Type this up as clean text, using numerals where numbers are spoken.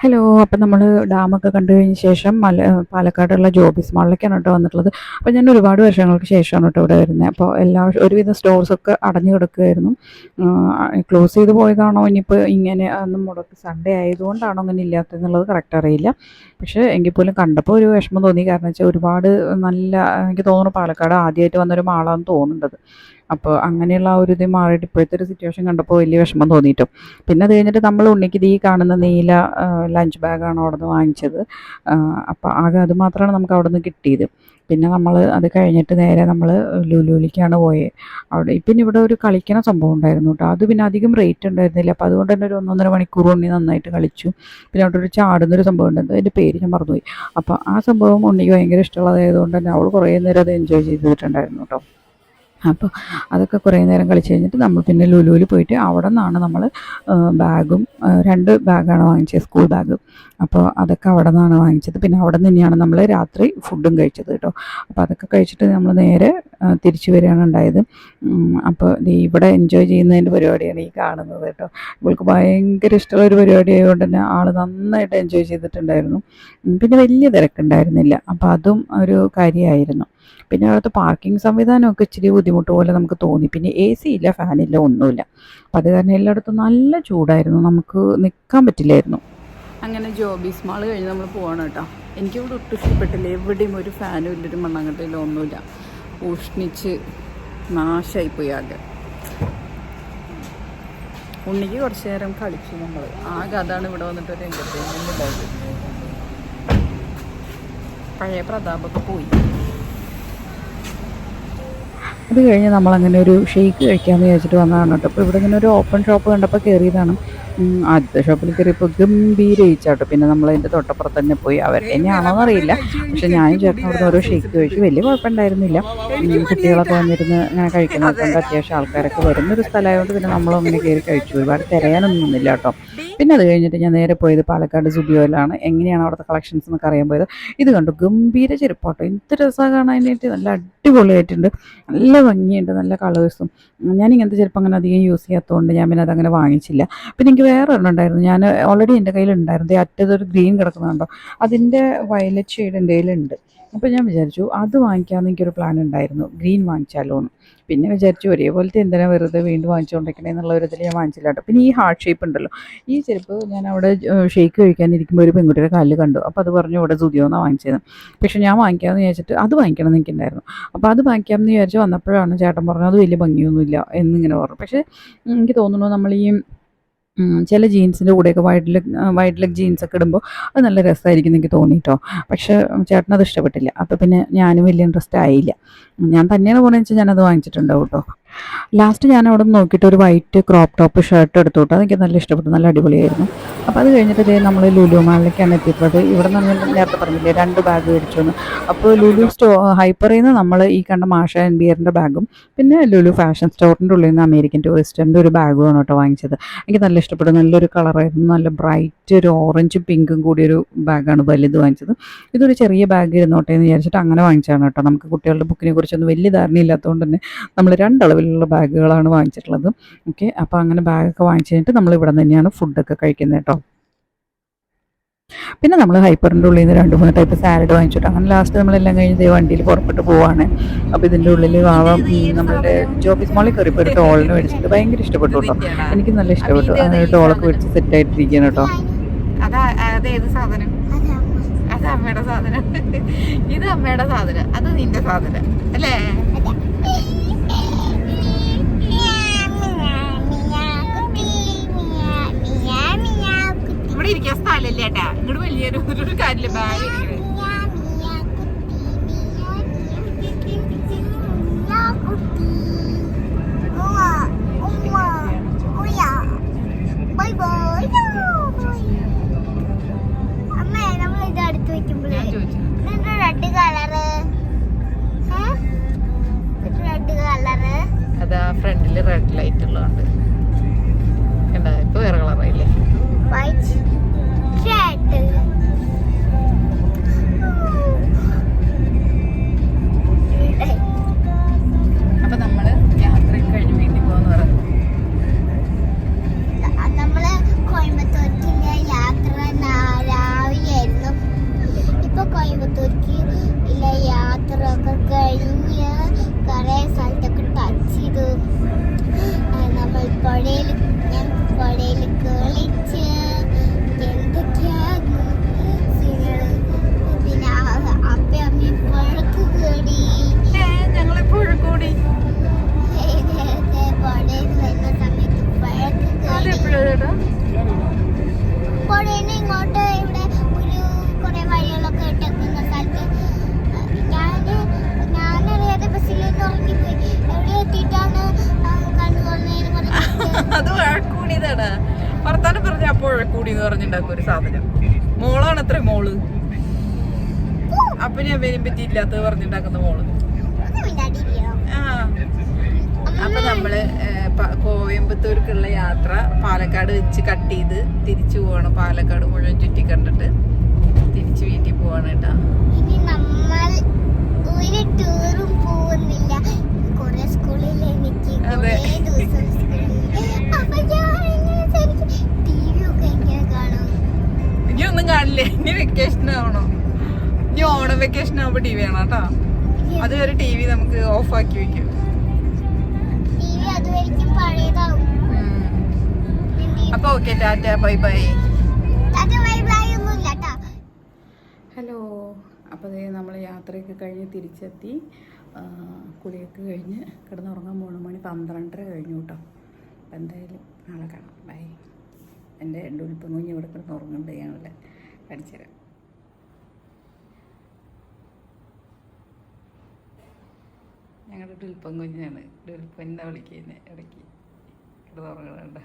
Hello. അപ്പം നമ്മൾ ഡാമൊക്കെ കണ്ടു കഴിഞ്ഞ ശേഷം പാലക്കാടുള്ള ജോബീസ് മാളിലേക്കാണ് കേട്ടോ വന്നിട്ടുള്ളത്. അപ്പോൾ ഞാൻ ഒരുപാട് വർഷങ്ങൾക്ക് ശേഷമാണ് കേട്ടോ ഇവിടെ വരുന്നത്. അപ്പോൾ ഒരുവിധം സ്റ്റോഴ്സൊക്കെ അടഞ്ഞു കിടക്കുകയായിരുന്നു. ക്ലോസ് ചെയ്ത് പോയതാണോ ഇനിയിപ്പോൾ ഇങ്ങനെ ഒന്നും മുടക്ക് സൺഡേ ആയതുകൊണ്ടാണോ അങ്ങനെ ഇല്ലാത്തതെന്നുള്ളത് കറക്റ്റ് അറിയില്ല. പക്ഷേ എങ്കിൽ പോലും കണ്ടപ്പോൾ ഒരു വിഷമം തോന്നി. കാരണം വെച്ചാൽ ഒരുപാട് നല്ല, എനിക്ക് തോന്നുന്നു പാലക്കാട് ആദ്യമായിട്ട് വന്നൊരു മാളാണെന്ന് തോന്നുന്നുണ്ടത്. അപ്പോൾ അങ്ങനെയുള്ള ആ ഒരു ഇത് മാറിയിട്ട് ഇപ്പോഴത്തെ ഒരു സിറ്റുവേഷൻ കണ്ടപ്പോൾ വലിയ വിഷമം തോന്നിയിട്ടു. പിന്നെ അത് കഴിഞ്ഞിട്ട് നമ്മൾ ഉണ്ണിക്ക് ഈ കാണുന്ന നീല ലഞ്ച് ബാഗാണ് അവിടെ നിന്ന് വാങ്ങിച്ചത്. അപ്പോൾ ആകെ അത് മാത്രമാണ് നമുക്ക് അവിടെ നിന്ന് കിട്ടിയത്. പിന്നെ നമ്മൾ അത് കഴിഞ്ഞിട്ട് നേരെ നമ്മൾ ലുലുവിലേക്കാണ് പോയത്. അവിടെ പിന്നെ ഇവിടെ ഒരു കളിക്കണ സംഭവം ഉണ്ടായിരുന്നു കേട്ടോ. അത് പിന്നെ അധികം റേറ്റ് ഉണ്ടായിരുന്നില്ല. അപ്പോൾ അതുകൊണ്ട് തന്നെ ഒരു 1.5 മണിക്കൂർ ഉണ്ണി നന്നായിട്ട് കളിച്ചു. പിന്നെ അവിടെ ഒരു ചാടുന്നൊരു സംഭവം ഉണ്ട്, അതിൻ്റെ പേര് ഞാൻ മറന്നുപോയി. അപ്പോൾ ആ സംഭവം ഉണ്ണിക്ക് ഭയങ്കര ഇഷ്ടമുള്ളതായതുകൊണ്ട് തന്നെ അവൾ കുറേ നേരം അത് എൻജോയ് ചെയ്തിട്ടുണ്ടായിരുന്നു കേട്ടോ. അപ്പോൾ അതൊക്കെ കുറേ നേരം കളിച്ച് കഴിഞ്ഞിട്ട് നമ്മൾ പിന്നെ ലുലുവിൽ പോയിട്ട് അവിടെ നിന്നാണ് നമ്മൾ ബാഗും 2 ബാഗാണ് വാങ്ങിച്ചത്, സ്കൂൾ ബാഗ്. അപ്പോൾ അതൊക്കെ അവിടെ നിന്നാണ് വാങ്ങിച്ചത്. പിന്നെ അവിടെ നിന്ന് തന്നെയാണ് നമ്മൾ രാത്രി ഫുഡും കഴിച്ചത് കേട്ടോ. അപ്പോൾ അതൊക്കെ കഴിച്ചിട്ട് നമ്മൾ നേരെ തിരിച്ചു വരികയാണ് ഉണ്ടായത്. അപ്പോൾ ഇവിടെ എൻജോയ് ചെയ്യുന്നതിൻ്റെ പരിപാടിയാണ് ഈ കാണുന്നത് കേട്ടോ. ഇവൾക്ക് ഭയങ്കര ഇഷ്ടമുള്ള ഒരു പരിപാടി ആയതുകൊണ്ട് തന്നെ ആൾ നന്നായിട്ട് എൻജോയ് ചെയ്തിട്ടുണ്ടായിരുന്നു. പിന്നെ വലിയ തിരക്കുണ്ടായിരുന്നില്ല. അപ്പോൾ അതും ഒരു കാര്യമായിരുന്നു. പിന്നെ അവിടുത്തെ പാർക്കിംഗ് സംവിധാനമൊക്കെ ഇച്ചിരി ബുദ്ധിമുട്ട് പോലെ നമുക്ക് തോന്നി. പിന്നെ AC ഇല്ല, ഫാനില്ല, ഒന്നുമില്ല. അപ്പം അത് കാരണം എല്ലായിടത്തും നല്ല ചൂടായിരുന്നു, നമുക്ക് നിൽക്കാൻ പറ്റില്ലായിരുന്നു. അങ്ങനെ ജോബീസ് മാൾ കഴിഞ്ഞ് നമ്മൾ പോവാണ് കേട്ടോ. എനിക്കിവിടെ ഒട്ടും ഇഷ്ടപ്പെട്ടില്ല. എവിടെയും ഒരു ഫാനും ഇല്ല, ഒരു മണ്ണാങ്കട്ടയിലും ഒന്നുമില്ല. ഉഷ്ണിച്ച് നാശമായിപ്പോയി ആകെ. ഉണ്ണിക്ക് കുറച്ച് നേരം കളിച്ചു നമ്മൾ. ആകെ അതാണ് ഇവിടെ വന്നിട്ട് ഒരു എൻ്റർടൈൻമെൻ്റ് ഉണ്ടായത്. പഴയ പ്രതാപൊക്കെ പോയി. അത് കഴിഞ്ഞ് നമ്മളങ്ങനെ ഒരു ഷേക്ക് കഴിക്കാമെന്ന് വിചാരിച്ചിട്ട് വന്നതാണ് കേട്ടോ. അപ്പോൾ ഇവിടെ ഇങ്ങനെ ഒരു ഓപ്പൺ ഷോപ്പ് കണ്ടപ്പോൾ കയറിയതാണ്. ആദ്യത്തെ ഷോപ്പിൽ കയറിയപ്പോൾ ഗംഭീരയിച്ചാട്ടോ. പിന്നെ നമ്മളതിൻ്റെ തൊട്ടപ്പുറത്ത് തന്നെ പോയി. അവരുടെ തന്നെയാണോന്ന് അറിയില്ല, പക്ഷേ ഞാനും ചേട്ടൻ അവിടുന്ന് ഓരോ ഷേക്ക് കഴിച്ചു. വലിയ കുഴപ്പമുണ്ടായിരുന്നില്ല. കുട്ടികളൊക്കെ വന്നിരുന്ന് ഇങ്ങനെ കഴിക്കുന്നതൊക്കെ കൊണ്ട് അത്യാവശ്യം ആൾക്കാരൊക്കെ വരുന്നൊരു സ്ഥലമായതുകൊണ്ട് പിന്നെ നമ്മളങ്ങനെ കയറി കഴിച്ചു. ഒരുപാട് തിരയാനൊന്നും നിന്നില്ല കേട്ടോ. പിന്നെ അത് കഴിഞ്ഞിട്ട് ഞാൻ നേരെ പോയത് പാലക്കാട് സുബിയോയിലാണ്. എങ്ങനെയാണ് അവിടുത്തെ കളക്ഷൻസ് എന്നൊക്കെ അറിയാൻ പോയത്. ഇത് കണ്ടു, ഗംഭീര ചെരുപ്പാട്ടോ. എന്ത് രസമാണ് കാണാനായിട്ട്, നല്ല അടിപൊളിയായിട്ടുണ്ട്, നല്ല ഭംഗിയുണ്ട്, നല്ല കളേഴ്സും. ഞാൻ ഇങ്ങനത്തെ ചെരുപ്പ് അങ്ങനെ അധികം യൂസ് ചെയ്യാത്തതുകൊണ്ട് ഞാൻ പിന്നെ അതങ്ങനെ വാങ്ങിച്ചില്ല. പിന്നെ എനിക്ക് വേറെ ഒരെണ്ണം ഉണ്ടായിരുന്നു, ഞാൻ ഓൾറെഡി എൻ്റെ കയ്യിലുണ്ടായിരുന്നു. അറ്റത്തൊരു ഗ്രീൻ കിടക്കുന്നുണ്ടോ, അതിൻ്റെ വയലറ്റ് ഷെയ്ഡ് എൻ്റെ കയ്യിലുണ്ട്. അപ്പോൾ ഞാൻ വിചാരിച്ചു അത് വാങ്ങിക്കാമെന്ന് എനിക്കൊരു പ്ലാൻ ഉണ്ടായിരുന്നു, ഗ്രീൻ വാങ്ങിച്ചാലോ എന്ന്. പിന്നെ വിചാരിച്ചു ഒരേപോലത്തെ എന്തിനാ വെറുതെ വീണ്ടും വാങ്ങിച്ചുകൊണ്ടിരിക്കണേ എന്നുള്ള ഒരു ഇതിൽ ഞാൻ വാങ്ങിച്ചില്ല കേട്ടോ. പിന്നെ ഈ ഹാർട്ട് ഷേപ്പ് ഉണ്ടല്ലോ, ഈ ചെരുപ്പ് ഞാൻ അവിടെ ഷേക്ക് കഴിക്കാനിരിക്കുമ്പോൾ ഒരു പെൺകുട്ടിയുടെ കാലിൽ കണ്ടു. അപ്പോൾ അത് പറഞ്ഞു ഇവിടെ സുതിയോന്നാണ് വാങ്ങിച്ചത്. പക്ഷേ ഞാൻ വാങ്ങിക്കാമെന്ന് വിചാരിച്ചിട്ട് അത് വാങ്ങിക്കണം എന്ന് എനിക്കുണ്ടായിരുന്നു. അപ്പോൾ അത് വാങ്ങിക്കാമെന്ന് വിചാരിച്ച് വന്നപ്പോഴാണ് ചേട്ടൻ പറഞ്ഞത് അത് വലിയ ഭംഗിയൊന്നുമില്ല എന്നിങ്ങനെ പറഞ്ഞു. പക്ഷേ എനിക്ക് തോന്നുന്നു നമ്മൾ ഈ ചില ജീൻസിൻ്റെ കൂടെയൊക്കെ വൈഡ് ലെഗ് ജീൻസൊക്കെ ഇടുമ്പോൾ അത് നല്ല രസമായിരിക്കും എനിക്ക് തോന്നിയിട്ടോ. പക്ഷേ ചേട്ടനത് ഇഷ്ടപ്പെട്ടില്ല. അപ്പോൾ പിന്നെ ഞാനും വലിയ ഇൻട്രസ്റ്റ് ആയില്ല. ഞാൻ തന്നെയാണ് പോകുന്നതെന്ന് വെച്ചാൽ ഞാനത് വാങ്ങിച്ചിട്ടുണ്ടാവും കേട്ടോ. ലാസ്റ്റ് ഞാൻ അവിടെ നിന്ന് നോക്കിയിട്ട് ഒരു വൈറ്റ് ക്രോപ്പ് ടോപ്പ് ഷർട്ട് എടുത്തു കേട്ടോ. അതെനിക്ക് നല്ല ഇഷ്ടപ്പെട്ടു, നല്ല അടിപൊളിയായിരുന്നു. അപ്പോൾ അത് കഴിഞ്ഞിട്ട് നമ്മൾ ലുലു മാളിലേക്കാണ് എത്തിയിട്ടുള്ളത്. ഇവിടെ നിന്ന് നേരത്തെ പറഞ്ഞില്ലേ 2 ബാഗ് മേടിച്ചു എന്ന്. അപ്പോൾ ലുലു ഹൈപ്പറിൽ നിന്ന് നമ്മൾ ഈ കണ്ട മാഷ ആൻഡ് ബിയറിൻ്റെ ബാഗും പിന്നെ ലുലു ഫാഷൻ സ്റ്റോറിൻ്റെ ഉള്ളിൽ നിന്ന് അമേരിക്കൻ ടൂറിസ്റ്റിൻ്റെ ഒരു ബാഗുമാണ് കേട്ടോ വാങ്ങിച്ചത്. എനിക്ക് നല്ല ഇഷ്ടപ്പെട്ടു, നല്ലൊരു കളറായിരുന്നു, നല്ല ബ്രൈറ്റ് ഒരു ഓറഞ്ചും പിങ്കും കൂടിയൊരു ബാഗാണ് വലുത് വാങ്ങിച്ചത്. ഇതൊരു ചെറിയ ബാഗ് ഇരുന്നോട്ടെ എന്ന് വിചാരിച്ചിട്ട് അങ്ങനെ വാങ്ങിച്ചതാണ് കേട്ടോ. നമുക്ക് കുട്ടികളുടെ ബുക്കിനെ കുറിച്ചൊന്നും വലിയ ധാരണയില്ലാത്തതുകൊണ്ട് തന്നെ നമ്മൾ 2 അളവിലുള്ള ബാഗുകളാണ് വാങ്ങിച്ചിട്ടുള്ളത്. ഓക്കെ, അപ്പോൾ അങ്ങനെ ബാഗൊക്കെ വാങ്ങിച്ച് കഴിഞ്ഞിട്ട് നമ്മൾ ഇവിടെ തന്നെയാണ് ഫുഡൊക്കെ കഴിക്കുന്നത് കേട്ടോ. പിന്നെ നമ്മൾ ഹൈപ്പറിൻ്റെ ഉള്ളിൽ നിന്ന് 2-3 ടൈപ്പ് സാലഡ് വാങ്ങിച്ചിട്ട് അങ്ങനെ ലാസ്റ്റ് നമ്മളെല്ലാം കഴിഞ്ഞ് വണ്ടിയിൽ പുറപ്പെട്ട് പോവാണ്. അപ്പോൾ ഇതിൻ്റെ ഉള്ളിൽ നമ്മളുടെ ജോബീസ് മാളിൽ കയറിപ്പോൾ ഒരു ടോളിന് മേടിച്ചിട്ട് ഭയങ്കര ഇഷ്ടപ്പെട്ടു കേട്ടോ. എനിക്ക് നല്ല ഇഷ്ടപ്പെട്ടു. ടോളൊക്കെ മേടിച്ച് സെറ്റായിട്ടിരിക്കുകയാണ് കേട്ടോ. അതേത് സാധനം? അത് അമ്മയുടെ സാധനം, ഇത് അമ്മയുടെ സാധനം, അത് നിന്റെ സാധനം അല്ലേ? ഇവിടെ ഇരിക്കാൻ സ്ഥലമില്ല ഏട്ടാ. ഇങ്ങോട്ട് വലിയൊരു കാര്യമില്ല, ബാഗ് ഇരിക്കുന്നത്. അതാ ഫ്രണ്ടില് റെഡ് ലൈറ്റ് ഉള്ളതുകൊണ്ട് കണ്ടാ, ഇപ്പൊ വേറെ കളറായില്ലേ. കുഴക്കൂടി എന്ന് പറഞ്ഞിട്ടുണ്ടാക്കും ഒരു സാധനം. മോളാണ് അത്ര മോള്. അപ്പനും അമ്മേനും പറ്റിയില്ലാത്തത് പറഞ്ഞിട്ടുണ്ടാക്കുന്ന മോള്. ആ അപ്പൊ നമ്മള് കോയമ്പത്തൂർക്കുള്ള യാത്ര പാലക്കാട് വെച്ച് കട്ട് ചെയ്ത് തിരിച്ചു പോവാണ്. പാലക്കാട് മുഴുവൻ ചുറ്റി കണ്ടിട്ട് തിരിച്ചു വീട്ടിൽ പോവാണ് കേട്ടാ. അതെ, ഇനി ഒന്നും കാണില്ലേ. ഇനി വെക്കേഷൻ ആവണോ? ഇനി ഓണം വെക്കേഷൻ ആവുമ്പോ ടി വി ആണ് കേട്ടോ. അതുവരെ ടി വി നമുക്ക് ഓഫ് ആക്കി വെക്കും. അപ്പൊ okay, Tata bye bye. Hello. അപ്പോൾ അതേ നമ്മൾ യാത്രയൊക്കെ കഴിഞ്ഞ് തിരിച്ചെത്തി. കുളിയൊക്കെ കഴിഞ്ഞ് കിടന്നുറങ്ങാൻ പോകണം. മണി 12:30 കഴിഞ്ഞു കേട്ടോ. അപ്പം എന്തായാലും നാളെ കാണാം. ബൈ. എൻ്റെ ഡുൽപ്പം കുഞ്ഞ് ഇവിടെ കിടന്നുറങ്ങുന്നുണ്ട്. ഞാനല്ലേ കാണിച്ചു തരാം. ഞങ്ങളുടെ ഡുൽപ്പം കുഞ്ഞാണ്. ഡുൽപ്പം എന്താ വിളിക്കുന്നത് ഇടയ്ക്ക് കിടന്നുറങ്ങുന്നുണ്ട്.